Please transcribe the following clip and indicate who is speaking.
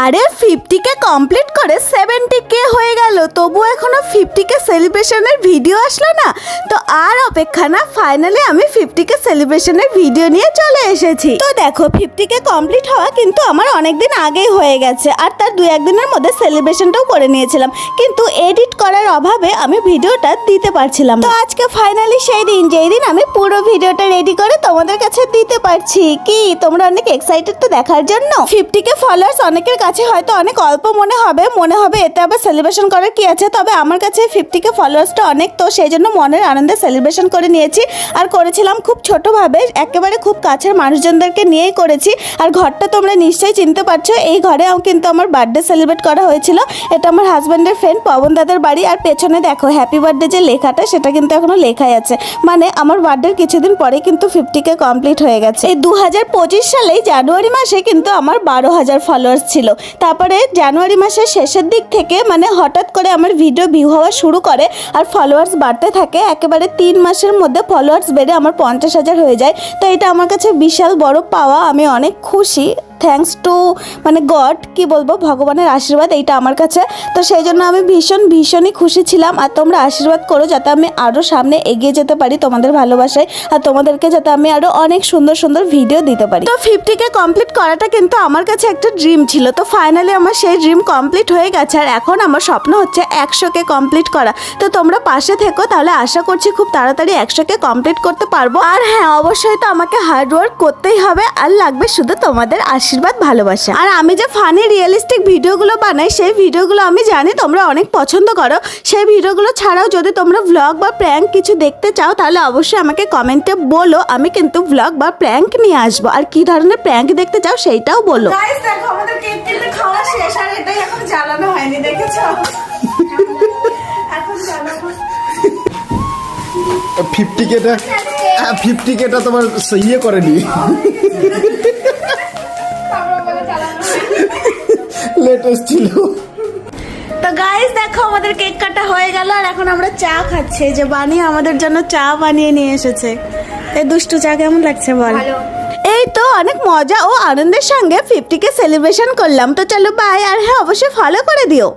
Speaker 1: আরে 50K complete করে 70K হয়ে গেল, তবু এখনো 50K সেলিব্রেশনের ভিডিও আসলো না। তো আর অপেক্ষা না, ফাইনালি আমি 50K সেলিব্রেশনের ভিডিও নিয়ে চলে এসেছি। তো দেখো 50K কমপ্লিট হওয়া কিন্তু আমার অনেকদিন আগেই হয়ে গেছে, আর তার 2-1 দিনের মধ্যে সেলিব্রেশনটাও করে নিয়েছিলাম, কিন্তু এডিট করার অভাবে আমি ভিডিওটা দিতে পারছিলাম। তো আজকে ফাইনালি সেই দিন, যেই দিন আমি পুরো ভিডিওটা রেডি করে তোমাদের কাছে দিতে পারছি। কি তোমরা অনেক এক্সাইটেড তো দেখার জন্য? 50K ফলোয়ার্স অনেকের কাছে হয়তো অনেক অল্প মনে হবে এতে আবার সেলিব্রেশন করার কি আছে, তবে আমার কাছে 50K ফলোয়ার্সটা অনেক, তো সেই জন্য মনের আনন্দে সেলিব্রেশন করে নিয়েছি। আর করেছিলাম খুব ছোটভাবে, একেবারে খুব কাছের মানুষজনদেরকে নিয়েই করেছি। আর ঘরটা তোমরা নিশ্চয়ই চিনতে পারছো, এই ঘরে কিন্তু আমার বার্থডে সেলিব্রেট করা হয়েছিল। এটা আমার হাজব্যান্ডের ফ্রেন্ড পবন দাদার বাড়ি। আর পেছনে দেখো হ্যাপি বার্থডে যে লেখাটা, সেটা কিন্তু এখনো লেখাই আছে, মানে আমার বার্থডের কিছুদিন পরে কিন্তু 50K কমপ্লিট হয়ে গেছে। এই 2025 সালেই জানুয়ারি মাসে কিন্তু আমার 12,000 ফলোয়ার্স ছিল। তারপরে জানুয়ারি মাসের শেষের দিক থেকে মানে হঠাৎ করে আমার ভিডিও ভিউ হওয়া শুরু করে, আর ফলোয়ার্স বাড়তে থাকে। একেবারে 3 মাসের মধ্যে ফলোয়ার্স বেড়ে আমার 50,000 হয়ে যায়। তো এটা আমার কাছে বিশাল বড় পাওয়া, আমি অনেক খুশি। থ্যাঙ্কস টু মানে গড, কি বলবো, ভগবানের আশীর্বাদ এইটা আমার কাছে। তো সেই জন্য আমি ভীষণই খুশি ছিলাম। আর তোমরা আশীর্বাদ করো যাতে আমি আরও সামনে এগিয়ে যেতে পারি তোমাদের ভালোবাসায়, আর তোমাদেরকে যাতে আমি আরও অনেক সুন্দর সুন্দর ভিডিও দিতে পারি। তো 50K কমপ্লিট করাটা কিন্তু আমার কাছে একটা ড্রিম ছিল। তো ফাইনালি আমার সেই ড্রিম কমপ্লিট হয়ে গেছে, আর এখন আমার স্বপ্ন হচ্ছে 100K কমপ্লিট করা। তো তোমরা পাশে থেকো, তাহলে আশা করছি খুব তাড়াতাড়ি 100K কমপ্লিট করতে পারবো। আর হ্যাঁ, অবশ্যই তো আমাকে হার্ড ওয়ার্ক করতেই হবে, আর লাগবে শুধু তোমাদের আশীর্বাদ, ভালোবাসা। আর আমি যে ফানি রিয়েলিস্টিক ভিডিওগুলো বানাই, সেই ভিডিওগুলো আমি জানি তোমরা অনেক পছন্দ করো। সেই ভিডিওগুলো ছাড়াও যদি তোমরা ভ্লগ বা প্র্যাঙ্ক কিছু দেখতে চাও, তাহলে অবশ্যই আমাকে কমেন্টে বলো, আমি কিন্তু ভ্লগ বা প্র্যাঙ্ক নিয়ে আসবো। আর কি ধরনের প্র্যাঙ্ক দেখতে চাও সেইটাও বলো। গাইস দেখো, আমাদের কেক কেটে খাওয়া শেষ, আর এটাই এখন জ্বালানো হয়নি, দেখেছো? এখন জ্বালাবো
Speaker 2: 50Kটা তোমার ইয়ে করেনি, লেটেস্ট ছিল।
Speaker 1: তো গাইস দেখো, আমাদের কেক কাটা হয়ে গেল, আর এখন আমরা চা খাচ্ছি। যে বানিয়ে আমাদের জন্য চা বানিয়ে নিয়ে এসেছে। এই দুষ্টু চা কেমন লাগছে বল? এই তো অনেক মজা ও আনন্দের সঙ্গে 50K সেলিব্রেশন করলাম। তো চলো বাই, আর হ্যাঁ অবশ্যই ফলো করে দিও।